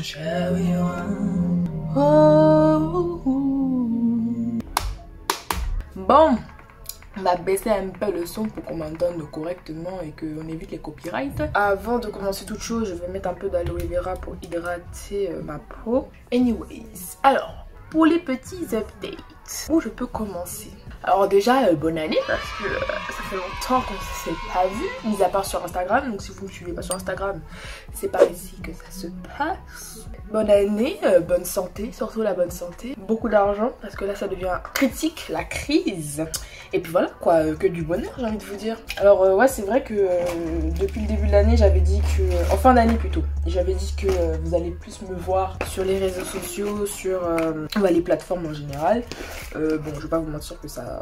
show you around. Oh. Bon, on va baisser un peu le son pour qu'on m'entende correctement et qu'on évite les copyrights. Avant de commencer toute chose, je vais mettre un peu d'aloe vera pour hydrater ma peau. Anyways, alors, pour les petits updates, où je peux commencer? Alors déjà, bonne année parce que ça fait longtemps qu'on ne s'est pas vu, mis à part sur Instagram. Donc si vous ne me suivez pas sur Instagram, c'est par ici que ça se passe. Bonne année, bonne santé, surtout la bonne santé. Beaucoup d'argent parce que là ça devient critique, la crise. Et puis voilà quoi, que du bonheur j'ai envie de vous dire. Alors ouais, c'est vrai que depuis le début de l'année, j'avais dit que, en fin d'année plutôt, j'avais dit que vous allez plus me voir sur les réseaux sociaux, sur les plateformes en général. Bon, je vais pas vous mentir que ça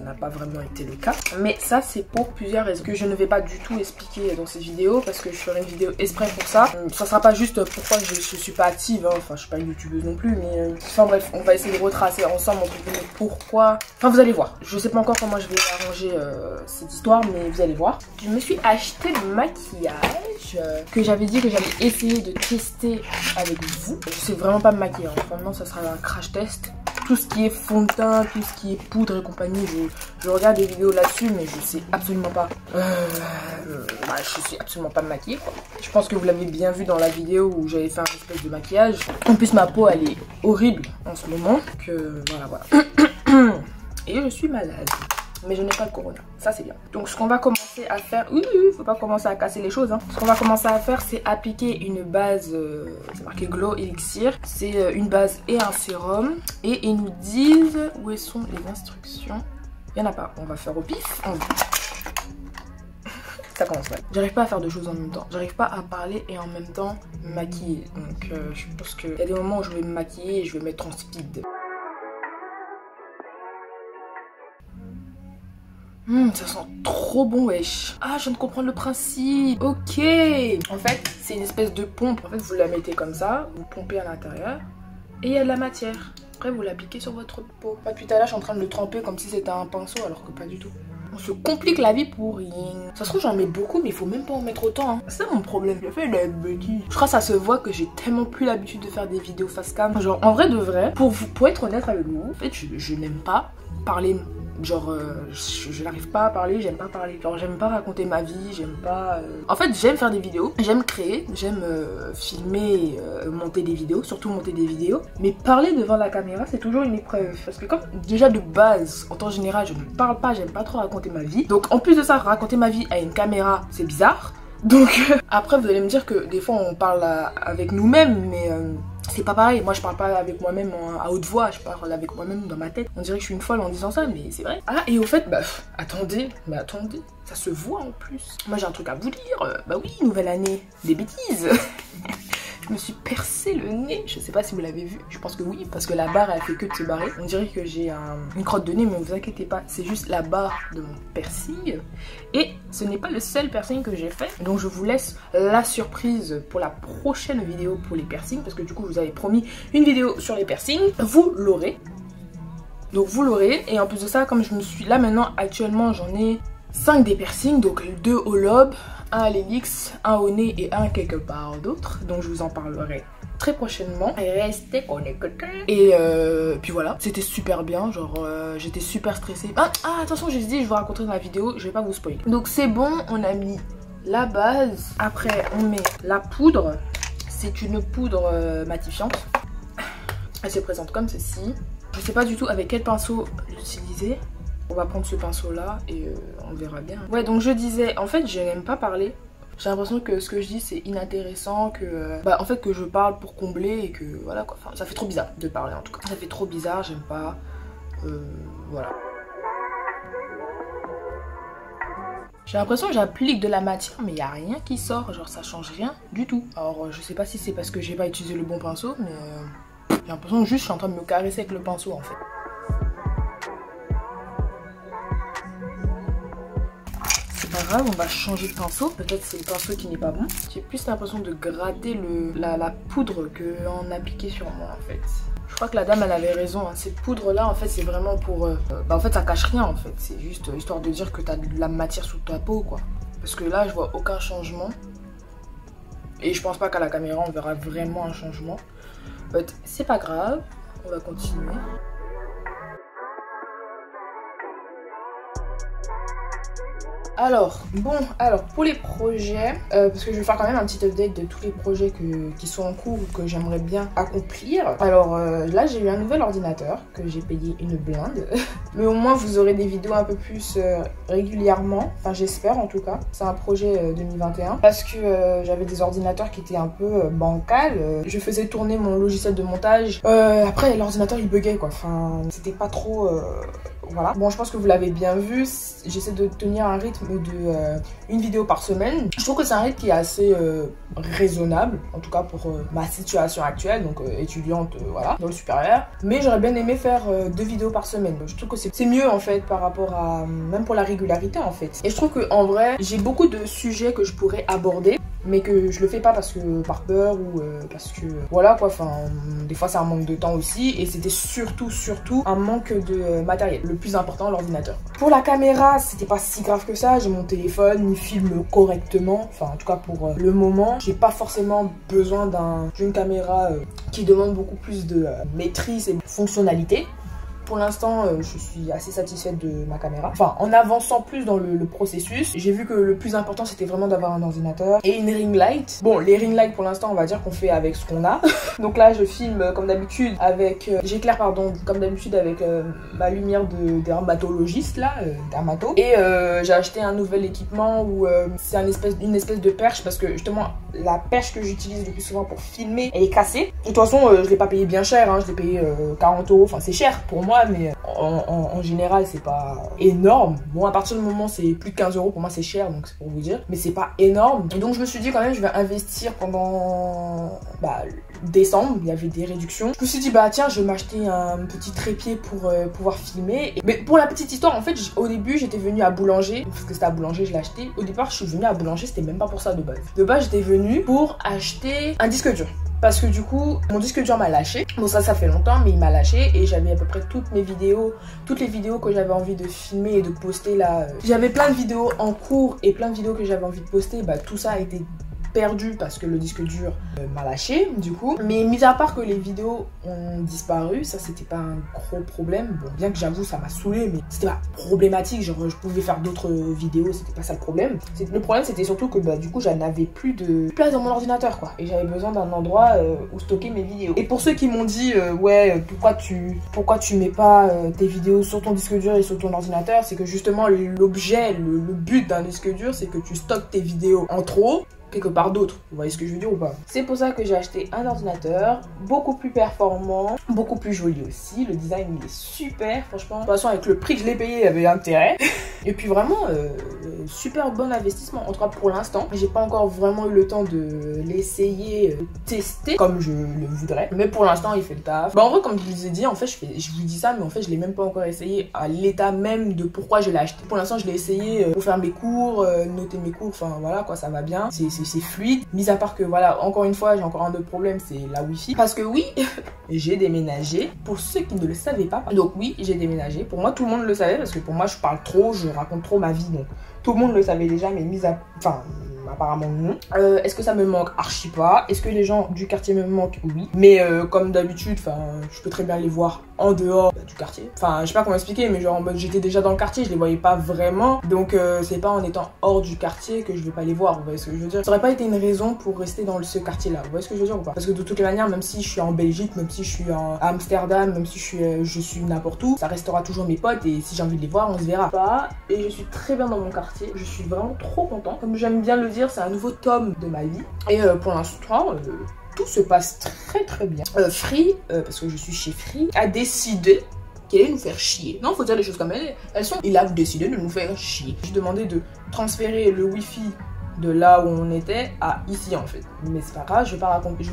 n'a pas vraiment été le cas, mais ça c'est pour plusieurs raisons que je ne vais pas du tout expliquer dans cette vidéo parce que je ferai une vidéo exprès pour ça. Ça sera pas juste pourquoi je suis pas active, hein. Enfin je suis pas une youtubeuse non plus, mais enfin bref, on va essayer de retracer ensemble entre guillemets pourquoi. Enfin vous allez voir, je sais pas encore comment je vais arranger cette histoire, mais vous allez voir. Je me suis acheté le maquillage que j'avais dit que j'allais essayer de tester avec vous. Je sais vraiment pas me maquiller, hein. Vraiment ça sera un crash test. Tout ce qui est fond de teint, tout ce qui est poudre et compagnie, je regarde des vidéos là-dessus, mais je sais absolument pas. Je suis absolument pas maquillée quoi. Je pense que vous l'avez bien vu dans la vidéo où j'avais fait un espèce de maquillage. En plus ma peau elle est horrible en ce moment, que voilà. Et je suis malade. Mais je n'ai pas le corona, ça c'est bien. Donc ce qu'on va commencer à faire, faut pas commencer à casser les choses, hein. Ce qu'on va commencer à faire, c'est appliquer une base, c'est marqué Glow Elixir. C'est une base et un sérum. Et ils nous disent où sont les instructions. Il n'y en a pas, on va faire au pif. Ça commence mal. J'arrive pas à faire deux choses en même temps. J'arrive pas à parler et en même temps me maquiller. Donc je pense qu'il y a des moments où je vais me maquiller et je vais mettre en speed. Ça sent trop bon wesh. Ah, je viens de comprendre le principe. Ok. En fait, c'est une espèce de pompe. En fait, vous la mettez comme ça, vous pompez à l'intérieur et il y a de la matière. Après, vous l'appliquez sur votre peau. Depuis tout à l'heure, je suis en train de le tremper comme si c'était un pinceau alors que pas du tout. On se complique la vie pour rien. Ça se trouve, j'en mets beaucoup, mais il faut même pas en mettre autant, hein. C'est ça mon problème. Je fais des bêtises. Je crois que ça se voit que j'ai tellement plus l'habitude de faire des vidéos face cam. Genre, en vrai de vrai, pour être honnête avec vous, en fait, je n'aime pas parler. Genre je n'arrive pas à parler, j'aime pas parler. Genre j'aime pas raconter ma vie, j'aime pas... En fait j'aime faire des vidéos, j'aime créer, j'aime filmer, monter des vidéos, surtout monter des vidéos. Mais parler devant la caméra c'est toujours une épreuve. Parce que comme déjà de base, en temps général je ne parle pas, j'aime pas trop raconter ma vie. Donc en plus de ça, raconter ma vie à une caméra c'est bizarre. Donc après vous allez me dire que des fois on parle avec nous-mêmes, mais... c'est pas pareil, moi je parle pas avec moi-même à haute voix, je parle avec moi-même dans ma tête. On dirait que je suis une folle en disant ça, mais c'est vrai. Ah, et au fait, attendez, ça se voit en plus. Moi j'ai un truc à vous dire, bah oui, nouvelle année, des bêtises. Je me suis percé le nez, je sais pas si vous l'avez vu, je pense que oui, parce que la barre elle fait que de se barrer. On dirait que j'ai une crotte de nez, mais ne vous inquiétez pas, c'est juste la barre de mon piercing. Et ce n'est pas le seul piercing que j'ai fait, donc je vous laisse la surprise pour la prochaine vidéo pour les piercings, parce que du coup je vous avais promis une vidéo sur les piercings, vous l'aurez. Donc vous l'aurez, et en plus de ça, comme je me suis là maintenant, actuellement j'en ai 5 des piercings, donc 2 au lobe, 1 à l'hélix, 1 au nez et 1 quelque part d'autre. Donc je vous en parlerai très prochainement. Restez connectés. Et puis voilà, c'était super bien, genre j'étais super stressée. Ah attention, j'ai dit je vous raconterai dans la vidéo, je vais pas vous spoiler. Donc c'est bon, on a mis la base. Après on met la poudre. C'est une poudre matifiante. Elle se présente comme ceci. Je sais pas du tout avec quel pinceau l'utiliser. On va prendre ce pinceau là et on verra bien. Ouais, donc je disais, en fait je n'aime pas parler. J'ai l'impression que ce que je dis c'est inintéressant, que en fait que je parle pour combler et que voilà quoi. Enfin, ça fait trop bizarre de parler en tout cas. Ça fait trop bizarre, j'aime pas. Voilà. J'ai l'impression que j'applique de la matière mais il n'y a rien qui sort, genre ça change rien du tout. Alors je sais pas si c'est parce que j'ai pas utilisé le bon pinceau, mais j'ai l'impression que juste je suis en train de me caresser avec le pinceau en fait. Pas grave, on va changer de pinceau. Peut-être c'est le pinceau qui n'est pas bon. J'ai plus l'impression de gratter la poudre qu'en appliquer sur moi en fait. Je crois que la dame elle avait raison, hein. Cette poudre là en fait c'est vraiment pour... en fait ça cache rien en fait. C'est juste histoire de dire que t'as de la matière sous ta peau quoi. Parce que là je vois aucun changement. Et je pense pas qu'à la caméra on verra vraiment un changement. But c'est pas grave, on va continuer. Alors pour les projets, parce que je vais faire quand même un petit update de tous les projets qui sont en cours ou que j'aimerais bien accomplir. Alors là j'ai eu un nouvel ordinateur que j'ai payé une blinde, mais au moins vous aurez des vidéos un peu plus régulièrement, enfin j'espère en tout cas. C'est un projet 2021 parce que j'avais des ordinateurs qui étaient un peu bancals. Je faisais tourner mon logiciel de montage, après l'ordinateur il buguait quoi, enfin c'était pas trop... Voilà. Bon, je pense que vous l'avez bien vu, j'essaie de tenir un rythme de une vidéo par semaine. Je trouve que c'est un rythme qui est assez raisonnable, en tout cas pour ma situation actuelle, donc étudiante, voilà, dans le supérieur. Mais j'aurais bien aimé faire 2 vidéos par semaine. Donc, je trouve que c'est mieux en fait par rapport à, même pour la régularité en fait. Et je trouve que en vrai, j'ai beaucoup de sujets que je pourrais aborder, mais que je le fais pas parce que par peur ou parce que voilà quoi, enfin des fois c'est un manque de temps aussi, et c'était surtout un manque de matériel, le plus important l'ordinateur. Pour la caméra c'était pas si grave que ça, j'ai mon téléphone, il filme correctement, enfin en tout cas pour le moment. J'ai pas forcément besoin d'une caméra qui demande beaucoup plus de maîtrise et de fonctionnalité. Pour l'instant, je suis assez satisfaite de ma caméra. Enfin, en avançant plus dans le processus, j'ai vu que le plus important, c'était vraiment d'avoir un ordinateur et une ring light. Bon, les ring lights, pour l'instant, on va dire qu'on fait avec ce qu'on a. Donc là, je filme comme d'habitude avec... j'éclaire, pardon, comme d'habitude avec ma lumière de dermatologiste, là, dermato. Et j'ai acheté un nouvel équipement où c'est une espèce de perche, parce que justement, la perche que j'utilise le plus souvent pour filmer, elle est cassée. De toute façon, je l'ai pas payé bien cher, hein, je l'ai payé 40 €. Enfin, c'est cher pour moi, mais en général c'est pas énorme. Bon, à partir du moment c'est plus de 15 € pour moi c'est cher, donc c'est pour vous dire, mais c'est pas énorme. Et donc je me suis dit quand même je vais investir pendant décembre, il y avait des réductions. Je me suis dit bah tiens, je vais m'acheter un petit trépied pour pouvoir filmer. Mais pour la petite histoire, en fait au début j'étais venue à Boulanger, parce que c'était à Boulanger je l'ai acheté. Au départ je suis venue à Boulanger, c'était même pas pour ça de base. De base j'étais venue pour acheter un disque dur. Parce que du coup, mon disque dur m'a lâché. Bon, ça fait longtemps, mais il m'a lâché. Et j'avais à peu près toutes les vidéos que j'avais envie de filmer et de poster là. J'avais plein de vidéos en cours et plein de vidéos que j'avais envie de poster. Bah, tout ça a été perdu parce que le disque dur m'a lâché du coup. Mais mis à part que les vidéos ont disparu, ça c'était pas un gros problème. Bon, bien que j'avoue ça m'a saoulé, mais c'était pas problématique, genre je pouvais faire d'autres vidéos, c'était pas ça le problème. Le problème c'était surtout que du coup j'en avais plus de place dans mon ordinateur quoi, et j'avais besoin d'un endroit où stocker mes vidéos. Et pour ceux qui m'ont dit ouais pourquoi tu mets pas tes vidéos sur ton disque dur et sur ton ordinateur, c'est que justement l'objet, le but d'un disque dur c'est que tu stockes tes vidéos en trop quelque part d'autre, vous voyez ce que je veux dire ou pas? C'est pour ça que j'ai acheté un ordinateur beaucoup plus performant, beaucoup plus joli aussi, le design il est super franchement. De toute façon avec le prix que je l'ai payé il y avait intérêt. Et puis vraiment super bon investissement, en tout cas pour l'instant. J'ai pas encore vraiment eu le temps de l'essayer, tester comme je le voudrais, mais pour l'instant il fait le taf. Bah en vrai comme je vous ai dit, en fait je vous dis ça, mais en fait je l'ai même pas encore essayé à l'état même de pourquoi je l'ai acheté. Pour l'instant je l'ai essayé pour faire mes cours, noter mes cours, enfin voilà quoi, ça va bien, c'est fluide. Mis à part que voilà, encore une fois j'ai encore un autre problème, c'est la wifi, parce que oui j'ai déménagé, pour ceux qui ne le savaient pas. Donc oui j'ai déménagé, pour moi tout le monde le savait, parce que pour moi je parle trop, je raconte trop ma vie, donc tout le monde le savait déjà, mais apparemment non. Est-ce que ça me manque? Archi pas. Est-ce que les gens du quartier me manquent? Oui. Mais comme d'habitude, je peux très bien les voir en dehors du quartier. Enfin, je sais pas comment expliquer, mais genre en mode j'étais déjà dans le quartier, je les voyais pas vraiment. Donc c'est pas en étant hors du quartier que je vais pas les voir, vous voyez ce que je veux dire? Ça aurait pas été une raison pour rester dans ce quartier-là, vous voyez ce que je veux dire ou pas? Parce que de toutes les manières, même si je suis en Belgique, même si je suis à Amsterdam, même si je suis n'importe où, ça restera toujours mes potes, et si j'ai envie de les voir, on se verra pas. Et je suis très bien dans mon quartier, je suis vraiment trop content. Comme j'aime bien le dire, c'est un nouveau tome de ma vie. Et pour l'instant, tout se passe très bien. Free, parce que je suis chez Free, a décidé qu'elle allait nous faire chier. Non, faut dire les choses comme elles sont. Il a décidé de nous faire chier. J'ai demandé de transférer le wifi de là où on était à ici en fait. Mais c'est pas grave, je vais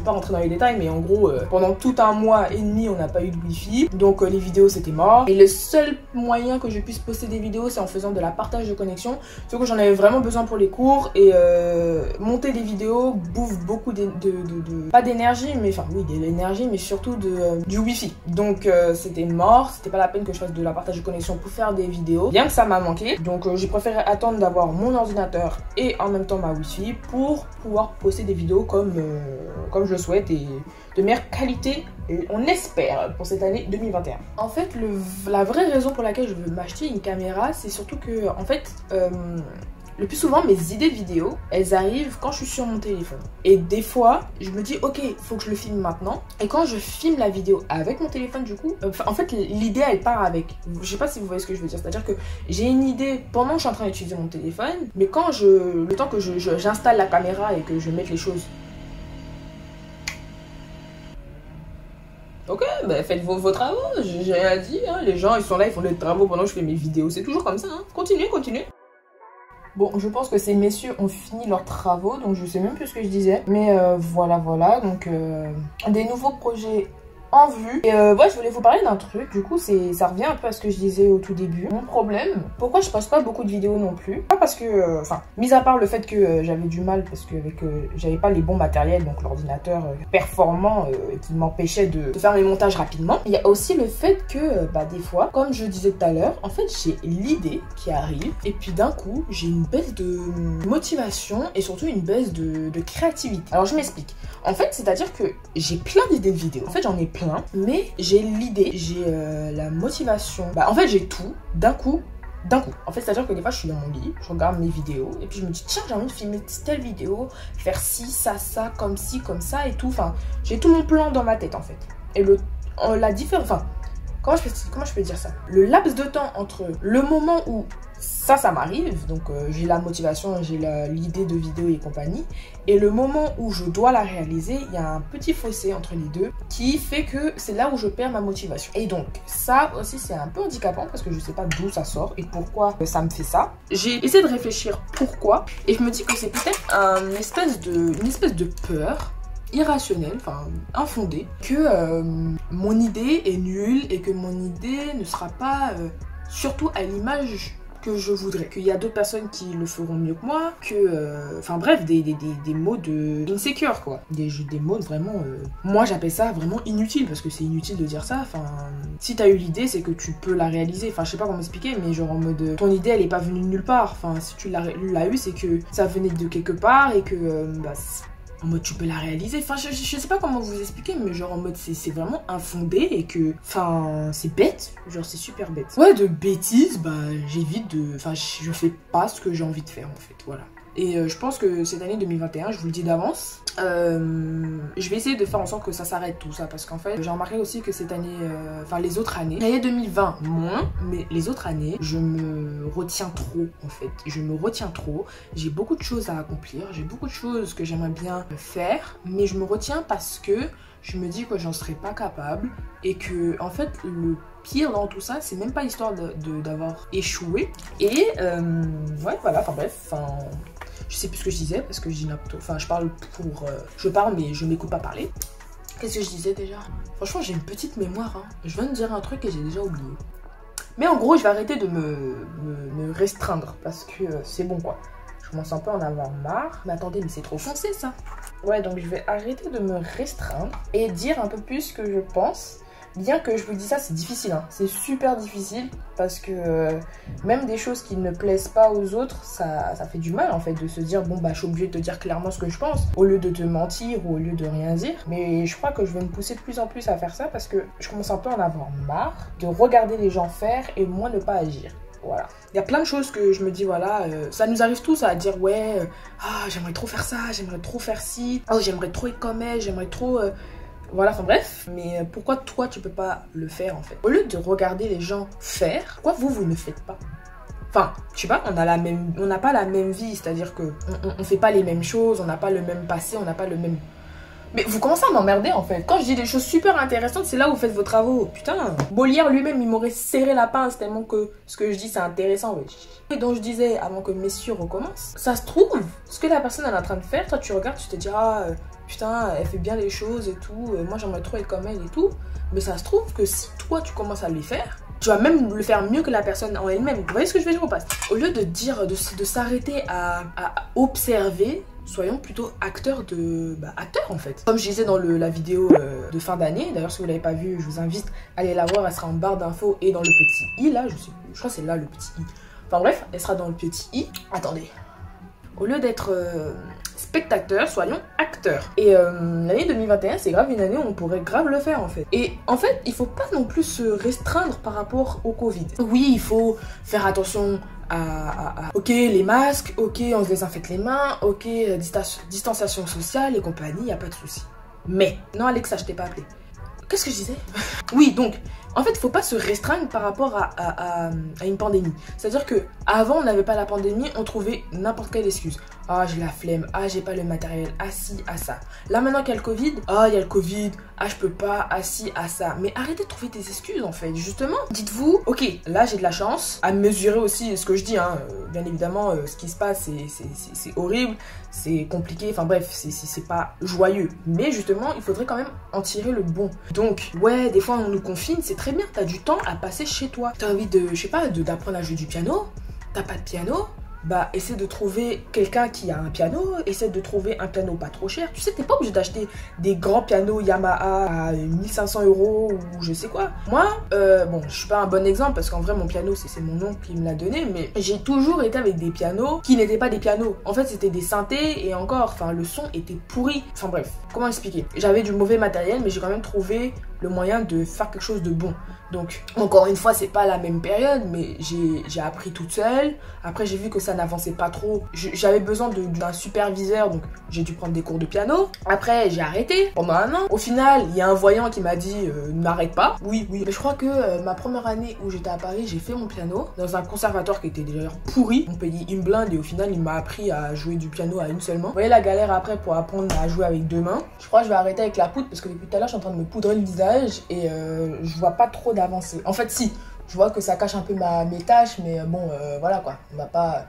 pas rentrer dans les détails, mais en gros pendant tout un mois et demi on n'a pas eu de wifi, donc les vidéos c'était mort. Et le seul moyen que je puisse poster des vidéos c'est en faisant de la partage de connexion, sauf que j'en avais vraiment besoin pour les cours, et monter des vidéos bouffe beaucoup pas d'énergie, mais enfin oui de l'énergie, mais surtout du wifi. Donc c'était mort, c'était pas la peine que je fasse de la partage de connexion pour faire des vidéos, bien que ça m'a manqué. Donc j'ai préféré attendre d'avoir mon ordinateur et en même temps temps ma Wi-Fi pour pouvoir poster des vidéos comme je le souhaite et de meilleure qualité, et on espère, pour cette année 2021. En fait, la vraie raison pour laquelle je veux m'acheter une caméra, c'est surtout que, en fait, le plus souvent, mes idées vidéo, elles arrivent quand je suis sur mon téléphone. Et des fois, je me dis, ok, faut que je le filme maintenant. Et quand je filme la vidéo avec mon téléphone, du coup, en fait, l'idée, elle part avec. Je sais pas si vous voyez ce que je veux dire. C'est-à-dire que j'ai une idée pendant que je suis en train d'utiliser mon téléphone. Mais quand le temps que j'installe la caméra et que je mette les choses... Ok, bah faites vos travaux, j'ai rien dit, hein. Les gens ils sont là, ils font des travaux pendant que je fais mes vidéos, c'est toujours comme ça, hein. Continuez. Bon, je pense que ces messieurs ont fini leurs travaux, donc je sais même plus ce que je disais. Mais voilà, donc des nouveaux projets en vue. Et ouais, je voulais vous parler d'un truc, du coup ça revient un peu à ce que je disais au tout début. Mon problème, pourquoi je poste pas beaucoup de vidéos non plus? Pas parce que, enfin, mis à part le fait que j'avais du mal parce que j'avais pas les bons matériels, donc l'ordinateur performant qui m'empêchait de faire mes montages rapidement. Il y a aussi le fait que, bah des fois, comme je disais tout à l'heure, en fait j'ai l'idée qui arrive et puis d'un coup j'ai une baisse de motivation et surtout une baisse de créativité. Alors je m'explique. En fait, c'est-à-dire que j'ai plein d'idées de vidéos. En fait, j'en ai plein, mais j'ai l'idée, j'ai la motivation. Bah, en fait, j'ai tout d'un coup. En fait, c'est-à-dire que des fois, je suis dans mon lit, je regarde mes vidéos, et puis je me dis, tiens, j'ai envie de filmer telle vidéo, faire ci, ça, comme ci, comme ça, et tout. Enfin, j'ai tout mon plan dans ma tête, en fait. Et la différence... Enfin, comment je peux dire ça? Le laps de temps entre le moment où ça m'arrive, donc j'ai la motivation, j'ai l'idée de vidéo et compagnie, et le moment où je dois la réaliser, il y a un petit fossé entre les deux qui fait que c'est là où je perds ma motivation. Et donc ça aussi c'est un peu handicapant parce que je sais pas d'où ça sort et pourquoi ça me fait ça. J'ai essayé de réfléchir pourquoi et je me dis que c'est peut-être une espèce de peur irrationnel, enfin infondé, que mon idée est nulle et que mon idée ne sera pas surtout à l'image que je voudrais, qu'il y a d'autres personnes qui le feront mieux que moi, que enfin bref, des mots de insecure quoi, des mots vraiment moi j'appelle ça vraiment inutile parce que c'est inutile de dire ça. Enfin, si t'as eu l'idée c'est que tu peux la réaliser, enfin je sais pas comment expliquer, mais genre en mode ton idée elle est pas venue de nulle part, enfin si tu l'as eu c'est que ça venait de quelque part et que bah, en mode tu peux la réaliser, enfin je sais pas comment vous expliquer, mais genre en mode c'est vraiment infondé et que, enfin c'est bête, genre c'est super bête. Ouais, de bêtises, bah j'évite de, enfin je fais pas ce que j'ai envie de faire en fait, voilà. Et je pense que cette année 2021, je vous le dis d'avance, je vais essayer de faire en sorte que ça s'arrête tout ça. Parce qu'en fait, j'ai remarqué aussi que cette année, enfin les autres années, l'année 2020 moins, mais les autres années, je me retiens trop en fait. Je me retiens trop, j'ai beaucoup de choses à accomplir, j'ai beaucoup de choses que j'aimerais bien faire, mais je me retiens parce que je me dis que j'en serais pas capable et que en fait le pire dans tout ça c'est même pas l'histoire d'avoir échoué et ouais voilà, enfin bref, enfin je sais plus ce que je disais parce que je dis n'importe, enfin je parle je parle mais je m'écoute pas parler. Qu'est-ce que je disais déjà? Franchement j'ai une petite mémoire hein. Je viens de dire un truc et j'ai déjà oublié, mais en gros je vais arrêter de me restreindre parce que c'est bon quoi. Je commence un peu à en avoir marre. Mais attendez, mais c'est trop foncé ça. Ouais, donc je vais arrêter de me restreindre et dire un peu plus ce que je pense. Bien que je vous dis ça, c'est difficile, hein. C'est super difficile parce que même des choses qui ne plaisent pas aux autres, ça fait du mal en fait de se dire bon bah je suis obligée de te dire clairement ce que je pense au lieu de te mentir ou au lieu de rien dire. Mais je crois que je vais me pousser de plus en plus à faire ça parce que je commence un peu à en avoir marre de regarder les gens faire et moi ne pas agir. Voilà. Il y a plein de choses que je me dis, voilà, ça nous arrive tous à dire, ouais, ah, j'aimerais trop faire ça, j'aimerais trop faire ci, oh, j'aimerais trop être comme elle, j'aimerais trop... Voilà, enfin bref. Mais pourquoi toi, tu peux pas le faire, en fait? Au lieu de regarder les gens faire, pourquoi vous ne faites pas? Enfin, je sais pas, on n'a pas la même vie, c'est-à-dire que on fait pas les mêmes choses, on n'a pas le même passé, on n'a pas le même... Mais vous commencez à m'emmerder en fait. Quand je dis des choses super intéressantes, c'est là où vous faites vos travaux. Putain, Molière lui-même, il m'aurait serré la pince tellement que ce que je dis, c'est intéressant. Ouais. Et donc je disais, avant que messieurs recommencent, ça se trouve, ce que la personne elle est en train de faire, toi tu regardes, tu te dis, ah, putain, elle fait bien les choses et tout, moi j'aimerais trop être comme elle et tout. Mais ça se trouve que si toi tu commences à les faire, tu vas même le faire mieux que la personne en elle-même. Vous voyez ce que je veux dire ou pas? Au lieu de dire, de s'arrêter à observer, soyons plutôt acteurs en fait. Comme je disais dans la vidéo de fin d'année, d'ailleurs si vous l'avez pas vue, je vous invite à aller la voir, elle sera en barre d'infos et dans le petit i là, je crois que c'est là le petit i. Enfin bref, elle sera dans le petit i. Attendez. Au lieu d'être spectateurs, soyons acteurs. Et l'année 2021, c'est grave une année où on pourrait grave le faire en fait. Et en fait, il faut pas non plus se restreindre par rapport au Covid. Oui, il faut faire attention ok, les masques, ok, on se désinfecte les mains, ok, distanciation sociale et compagnie, y a pas de souci. Mais, non Alexa, je t'ai pas appelé. Qu'est-ce que je disais? Oui, donc, en fait, il faut pas se restreindre par rapport à une pandémie. C'est-à-dire que avant on n'avait pas la pandémie, on trouvait n'importe quelle excuse. Ah, j'ai la flemme, ah, j'ai pas le matériel, ah si, ah ça. Là, maintenant qu'il y a le Covid, ah, il y a le Covid, ah, je peux pas, ah si, ah ça. Mais arrêtez de trouver des excuses, en fait. Justement, dites-vous, ok, là, j'ai de la chance, à mesurer aussi ce que je dis, hein. Bien évidemment, ce qui se passe, c'est horrible, c'est compliqué, enfin bref, c'est pas joyeux. Mais justement, il faudrait quand même en tirer le bon. Donc, ouais, des fois, on nous confine, c'est très bien, t'as du temps à passer chez toi. T'as envie de, je sais pas, d'apprendre à jouer du piano, t'as pas de piano, bah essaie de trouver quelqu'un qui a un piano, essaie de trouver un piano pas trop cher. Tu sais, t'es pas obligé d'acheter des grands pianos Yamaha à 1500 € ou je sais quoi. Moi, bon, je suis pas un bon exemple parce qu'en vrai mon piano c'est mon oncle qui me l'a donné, mais j'ai toujours été avec des pianos qui n'étaient pas des pianos. En fait c'était des synthés et encore, enfin le son était pourri. Enfin bref, comment expliquer? J'avais du mauvais matériel mais j'ai quand même trouvé le moyen de faire quelque chose de bon. Donc, encore une fois, c'est pas la même période, mais j'ai appris toute seule. Après, j'ai vu que ça n'avançait pas trop. J'avais besoin d'un superviseur, donc j'ai dû prendre des cours de piano. Après, j'ai arrêté pendant 1 an. Au final, il y a un voyant qui m'a dit n'arrête pas. Oui. Mais je crois que ma première année où j'étais à Paris, j'ai fait mon piano dans un conservatoire qui était d'ailleurs pourri. On payait une blinde et au final, il m'a appris à jouer du piano à une seule main. Vous voyez la galère après pour apprendre à jouer avec 2 mains. Je crois que je vais arrêter avec la poudre parce que depuis tout à l'heure, je suis en train de me poudrer le visage et je vois pas trop d'avancée. En fait, si, je vois que ça cache un peu mes tâches, mais bon, voilà quoi. On va pas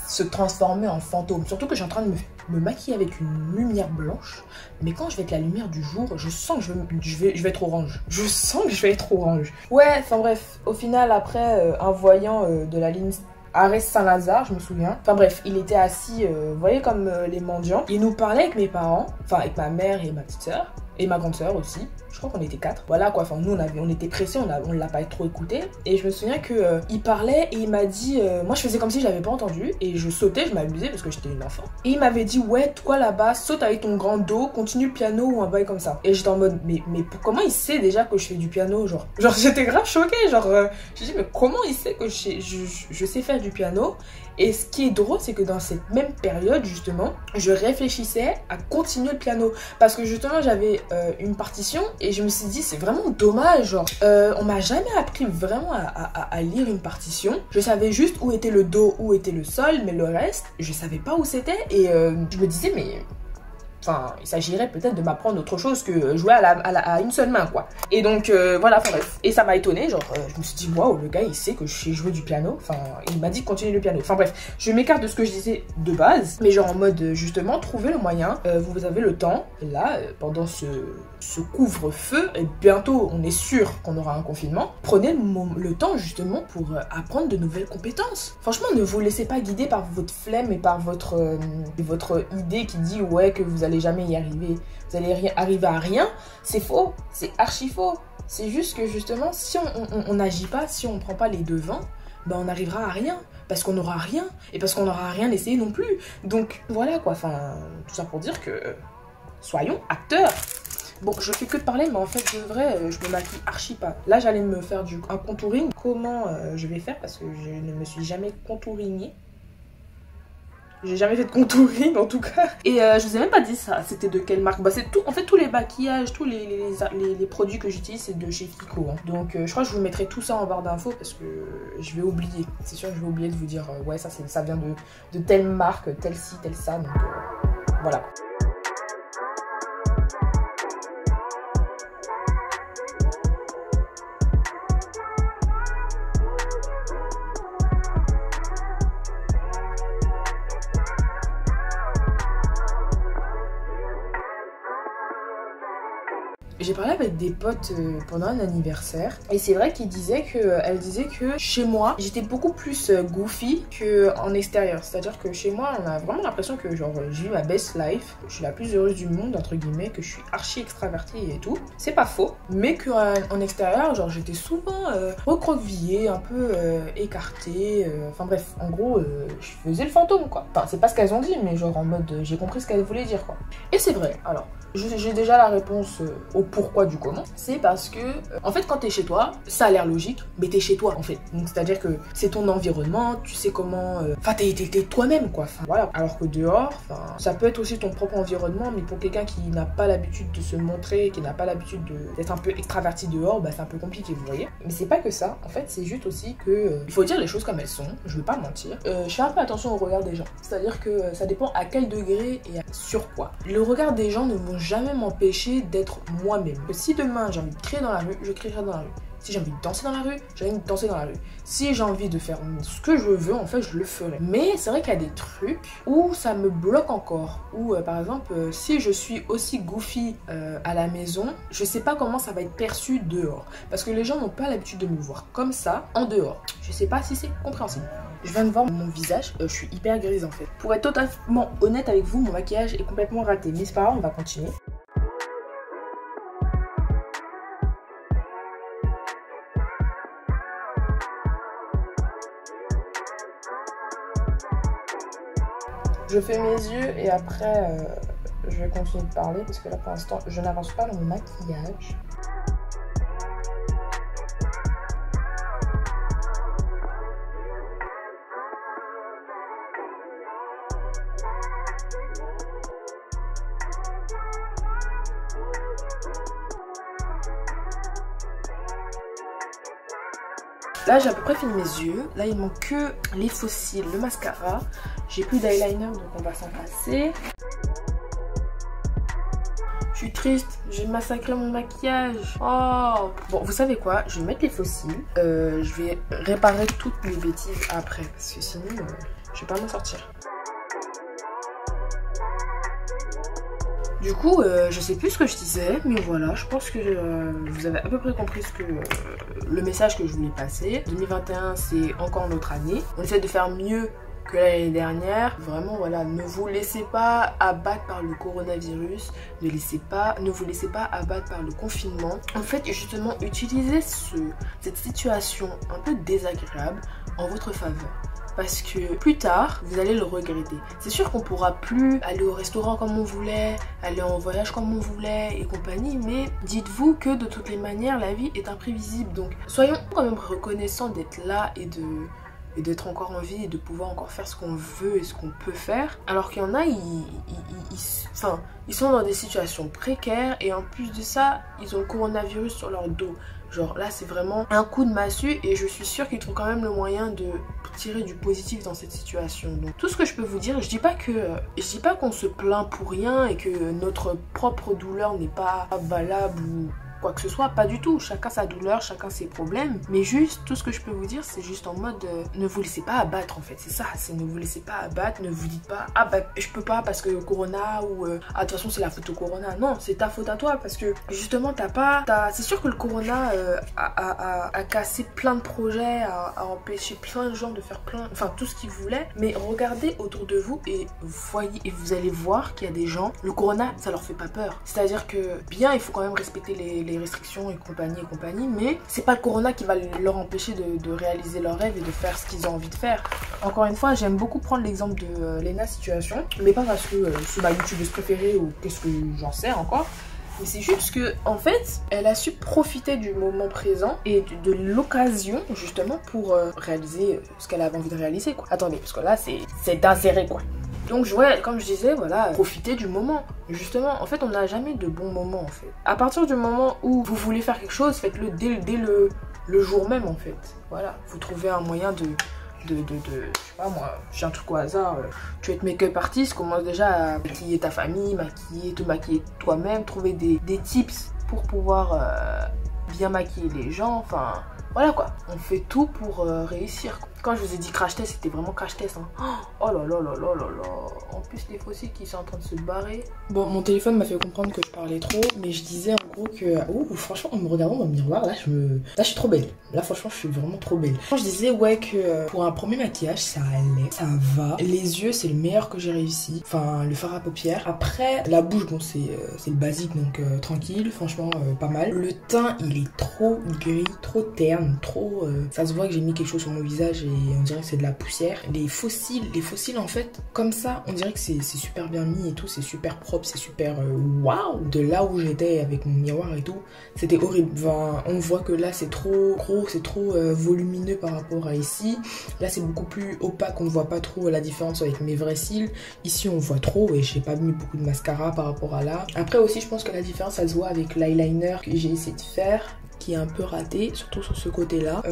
se transformer en fantôme. Surtout que je suis en train de me maquiller avec une lumière blanche. Mais quand je vais avec la lumière du jour, je sens que je vais être orange. Je sens que je vais être orange. Ouais, enfin bref. Au final, après, un voyant de la ligne Arrêt Saint-Lazare, je me souviens. Enfin bref, il était assis, vous voyez, comme les mendiants. Il nous parlait avec mes parents, enfin avec ma mère et ma petite sœur. Et ma grande sœur aussi. Je crois qu'on était 4. Voilà quoi, enfin nous on était pressés, on l'a pas trop écouté. Et je me souviens que il parlait et il m'a dit, moi je faisais comme si je l'avais pas entendu. Et je sautais, je m'amusais parce que j'étais une enfant. Et il m'avait dit, ouais, toi là-bas, saute avec ton grand dos, continue le piano ou un bail comme ça. Et j'étais en mode, mais comment il sait déjà que je fais du piano, genre j'étais grave choquée, genre, je dis, mais comment il sait que je sais faire du piano? Et ce qui est drôle, c'est que dans cette même période, justement, je réfléchissais à continuer le piano. Parce que justement, j'avais une partition et je me suis dit, c'est vraiment dommage. Genre, on m'a jamais appris vraiment à lire une partition. Je savais juste où était le do, où était le sol, mais le reste, je savais pas où c'était. Et je me disais, mais... Enfin, il s'agirait peut-être de m'apprendre autre chose que jouer à une seule main, quoi. Et donc, voilà, enfin bref. Et ça m'a étonné, genre, je me suis dit, waouh, le gars, il sait que je sais jouer du piano. Enfin, il m'a dit de continuer le piano. Enfin bref, je m'écarte de ce que je disais de base. Mais genre en mode, justement, trouver le moyen. Vous avez le temps, là, pendant ce couvre-feu, et bientôt, on est sûr qu'on aura un confinement. Prenez le temps, justement, pour apprendre de nouvelles compétences. Franchement, ne vous laissez pas guider par votre flemme et par votre idée qui dit, ouais, que vous allez jamais y arriver, vous allez arriver à rien. C'est faux, c'est archi faux. C'est juste que justement, si on n'agit pas, si on prend pas les devants, ben on n'arrivera à rien, parce qu'on n'aura rien, et parce qu'on n'aura rien essayé non plus. Donc voilà quoi, enfin, tout ça pour dire que soyons acteurs. Bon, je fais que de parler, mais en fait, de vrai, je me maquille archi pas. Là, j'allais me faire un contouring. Comment je vais faire, parce que je ne me suis jamais contourinée. J'ai jamais fait de contouring en tout cas. Et je vous ai même pas dit ça, c'était de quelle marque. Bah c'est tout, en fait tous les maquillages, tous les produits que j'utilise c'est de chez Kiko. Hein. Donc je crois que je vous mettrai tout ça en barre d'infos parce que je vais oublier. C'est sûr que je vais oublier de vous dire ouais ça vient de telle marque, telle ci, telle ça. Donc voilà. J'ai parlé avec des potes pendant un anniversaire et c'est vrai qu'elle disait que chez moi j'étais beaucoup plus goofy qu'en extérieur. C'est-à-dire que chez moi on a vraiment l'impression que genre j'ai eu ma best life, je suis la plus heureuse du monde entre guillemets, que je suis archi extravertie et tout. C'est pas faux, mais qu'en extérieur genre j'étais souvent recroquevillée, un peu écartée. Enfin bref, en gros je faisais le fantôme quoi. Enfin c'est pas ce qu'elles ont dit, mais genre en mode j'ai compris ce qu'elles voulaient dire quoi. Et c'est vrai. Alors j'ai déjà la réponse au pourquoi du comment. C'est parce que, en fait, quand t'es chez toi, ça a l'air logique, mais t'es chez toi, en fait. Donc, c'est-à-dire que c'est ton environnement, tu sais comment... Enfin, t'es toi-même, quoi. Enfin, voilà. Alors que dehors, ça peut être aussi ton propre environnement, mais pour quelqu'un qui n'a pas l'habitude de se montrer, qui n'a pas l'habitude d'être un peu extraverti dehors, bah, c'est un peu compliqué, vous voyez. Mais c'est pas que ça. En fait, c'est juste aussi que... il faut dire les choses comme elles sont, je veux pas mentir. Je fais un peu attention au regard des gens. C'est-à-dire que ça dépend à quel degré et sur quoi. Le regard des gens ne vont jamais m'empêcher d'être moi-même. Si demain j'ai envie de crier dans la rue, je crierai dans la rue. Si j'ai envie de danser dans la rue, j'ai envie de danser dans la rue. Si j'ai envie de faire ce que je veux, en fait, je le ferai. Mais c'est vrai qu'il y a des trucs où ça me bloque encore. Ou par exemple, si je suis aussi goofy à la maison, je sais pas comment ça va être perçu dehors. Parce que les gens n'ont pas l'habitude de me voir comme ça en dehors. Je sais pas si c'est compréhensible. Je viens de voir mon visage, je suis hyper grise en fait. Pour être totalement honnête avec vous, mon maquillage est complètement raté. Mais c'est pas grave, on va continuer. Je fais mes yeux et après je vais continuer de parler parce que là pour l'instant je n'avance pas dans mon maquillage. Là j'ai à peu près fini mes yeux, là il manque que les faux cils, le mascara. J'ai plus d'eyeliner donc on va s'en passer. Je suis triste, j'ai massacré mon maquillage. Oh. Bon vous savez quoi, je vais mettre les faux cils. Je vais réparer toutes mes bêtises après parce que sinon je vais pas m'en sortir. Du coup, je sais plus ce que je disais, mais voilà, je pense que vous avez à peu près compris le message que je voulais passer. 2021, c'est encore notre année. On essaie de faire mieux que l'année dernière. Vraiment, voilà, ne vous laissez pas abattre par le coronavirus. Ne vous laissez pas abattre par le confinement. En fait, justement, utilisez cette situation un peu désagréable en votre faveur. Parce que plus tard, vous allez le regretter. C'est sûr qu'on pourra plus aller au restaurant comme on voulait, aller en voyage comme on voulait et compagnie, mais dites-vous que de toutes les manières, la vie est imprévisible. Donc soyons quand même reconnaissants d'être là et d'être encore en vie et de pouvoir encore faire ce qu'on veut et ce qu'on peut faire. Alors qu'il y en a, ils sont dans des situations précaires et en plus de ça, ils ont le coronavirus sur leur dos. Genre là c'est vraiment un coup de massue et je suis sûre qu'ils trouvent quand même le moyen de tirer du positif dans cette situation. Donc tout ce que je peux vous dire, je dis pas qu'on se plaint pour rien et que notre propre douleur n'est pas valable ou quoi que ce soit, pas du tout. Chacun sa douleur, chacun ses problèmes. Mais juste, tout ce que je peux vous dire, c'est juste en mode ne vous laissez pas abattre en fait. C'est ça, c'est ne vous laissez pas abattre, ne vous dites pas ah bah je peux pas parce que Corona ou ah de toute façon c'est la faute au Corona. Non, c'est ta faute à toi parce que justement c'est sûr que le Corona a cassé plein de projets, a empêché plein de gens de faire tout ce qu'ils voulaient. Mais regardez autour de vous et voyez et vous allez voir qu'il y a des gens, le Corona ça leur fait pas peur. C'est-à-dire que bien il faut quand même respecter les restrictions et compagnie, mais c'est pas le Corona qui va leur empêcher de réaliser leurs rêves et de faire ce qu'ils ont envie de faire. Encore une fois, j'aime beaucoup prendre l'exemple de Lena Situation, mais pas parce que c'est ma youtubeuse préférée ou qu'est-ce que j'en sais encore. Mais c'est juste que en fait, elle a su profiter du moment présent et de l'occasion justement pour réaliser ce qu'elle avait envie de réaliser quoi. Attendez, parce que là c'est d'intérêt quoi. Donc ouais, comme je disais, voilà, profitez du moment. Justement, en fait, on n'a jamais de bons moments en fait. À partir du moment où vous voulez faire quelque chose, faites-le dès le jour même en fait. Voilà, vous trouvez un moyen de je sais pas moi, j'ai un truc au hasard, tu veux être make-up artiste, commence déjà à maquiller ta famille, te maquiller toi-même, trouver des tips pour pouvoir bien maquiller les gens, enfin voilà quoi, on fait tout pour réussir quoi. Quand je vous ai dit crash test, c'était vraiment crash test. Hein. Oh là là là là là là. En plus, les fossiles qui sont en train de se barrer. Bon, mon téléphone m'a fait comprendre que je parlais trop. Mais je disais en gros que... Oh, franchement, en me regardant dans le miroir, là, je suis trop belle. Là, franchement, je suis vraiment trop belle. Je disais, ouais, que pour un premier maquillage, ça allait. Ça va. Les yeux, c'est le meilleur que j'ai réussi. Enfin, le fard à paupières. Après, la bouche, bon, c'est le basique, donc tranquille. Franchement, pas mal. Le teint, il est trop gris, trop terne, trop... ça se voit que j'ai mis quelque chose sur mon visage et on dirait que c'est de la poussière. Les fossiles en fait, comme ça, on dirait que c'est super bien mis et tout, c'est super propre, c'est super waouh. De là où j'étais avec mon miroir et tout, c'était horrible. Enfin, on voit que là c'est trop gros, c'est trop volumineux par rapport à ici. Là c'est beaucoup plus opaque, on voit pas trop la différence avec mes vrais cils. Ici on voit trop et j'ai pas mis beaucoup de mascara par rapport à là. Après aussi je pense que la différence elle se voit avec l'eyeliner que j'ai essayé de faire, qui est un peu raté, surtout sur ce côté là.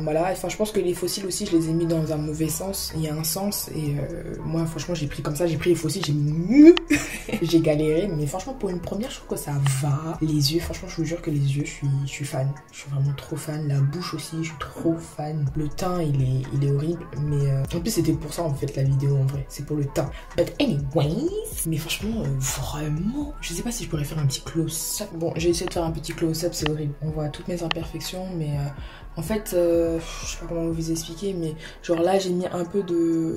Voilà, enfin je pense que les fossiles aussi je les ai mis dans un mauvais sens, il y a un sens et moi franchement j'ai pris comme ça, j'ai pris les fossiles, j'ai mis j'ai galéré, mais franchement pour une première je trouve que ça va. Les yeux, franchement je vous jure que les yeux je suis fan, je suis vraiment trop fan. La bouche aussi je suis trop fan. Le teint il est horrible, mais en plus c'était pour ça en fait la vidéo en vrai, c'est pour le teint. But anyways, mais franchement vraiment, je sais pas si je pourrais faire un petit close-up. Bon j'ai essayé de faire un petit close-up, c'est horrible, on voit toutes mes imperfections, mais en fait je sais pas comment vous expliquer, mais genre là j'ai mis un peu de...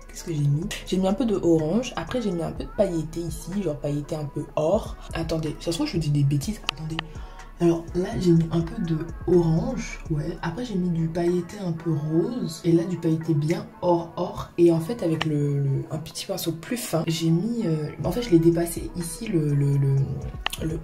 Qu'est-ce que j'ai mis? J'ai mis un peu de orange, après j'ai mis un peu de pailleté ici, genre pailleté un peu or. Attendez, ça se trouve je dis des bêtises, attendez. Alors là j'ai mis un peu de orange, ouais. Après j'ai mis du pailleté un peu rose. Et là du pailleté bien or. Et en fait avec un petit pinceau plus fin, j'ai mis... en fait je l'ai dépassé ici le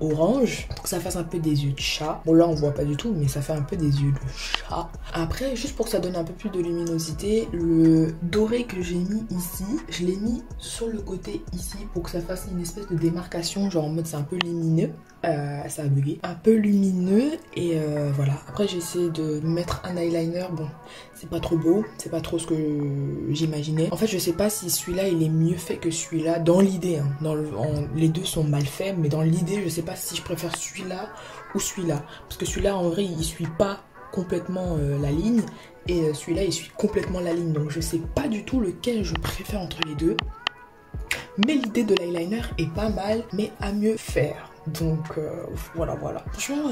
orange. Pour que ça fasse un peu des yeux de chat. Bon là on voit pas du tout mais ça fait un peu des yeux de chat. Après juste pour que ça donne un peu plus de luminosité, le doré que j'ai mis ici, je l'ai mis sur le côté ici pour que ça fasse une espèce de démarcation. Genre en mode c'est un peu lumineux. Ça a bugué. Un peu lumineux et voilà. Après j'ai essayé de mettre un eyeliner. Bon c'est pas trop beau, c'est pas trop ce que j'imaginais. En fait je sais pas si celui-là il est mieux fait que celui-là dans l'idée hein. Les deux sont mal faits, mais dans l'idée je sais pas si je préfère celui-là ou celui-là, parce que celui-là en vrai il suit pas complètement la ligne et celui-là il suit complètement la ligne, donc je sais pas du tout lequel je préfère entre les deux. Mais l'idée de l'eyeliner est pas mal, mais à mieux faire. Donc voilà. Franchement,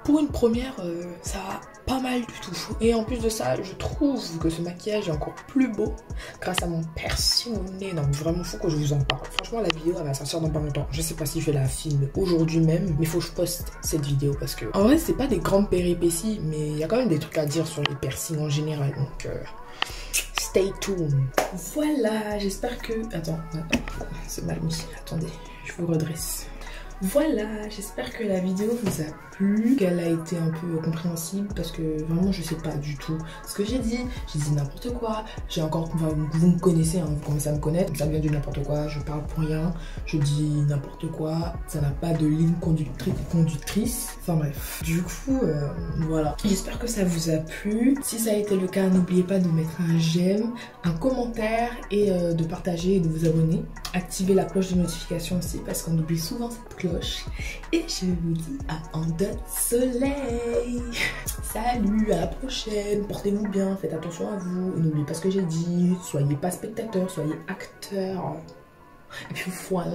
pour une première, ça va pas mal du tout. Et en plus de ça, je trouve que ce maquillage est encore plus beau grâce à mon piercing au nez. Non, mais vraiment, faut que je vous en parle. Franchement, la vidéo, elle va sortir dans pas longtemps. Je sais pas si je vais la filmer aujourd'hui même, mais faut que je poste cette vidéo parce que, en vrai, c'est pas des grandes péripéties, mais il y a quand même des trucs à dire sur les piercings en général. Donc, stay tuned. Voilà, j'espère que... Attends, c'est mal mis. Attendez, je vous redresse. Voilà, j'espère que la vidéo vous a plu, qu'elle a été un peu compréhensible parce que vraiment je sais pas du tout ce que j'ai dit n'importe quoi, j'ai encore, enfin, vous me connaissez, hein, vous commencez à me connaître, ça vient de n'importe quoi, je parle pour rien, je dis n'importe quoi, ça n'a pas de ligne conductrice, enfin bref. Du coup, voilà, j'espère que ça vous a plu. Si ça a été le cas, n'oubliez pas de mettre un j'aime, un commentaire et de partager et de vous abonner. Activez la cloche de notification aussi parce qu'on oublie souvent cette cloche. Et je vous dis à en de soleil. Salut, à la prochaine. Portez-vous bien, faites attention à vous. Et n'oubliez pas ce que j'ai dit. Soyez pas spectateur, soyez acteur. Et puis voilà.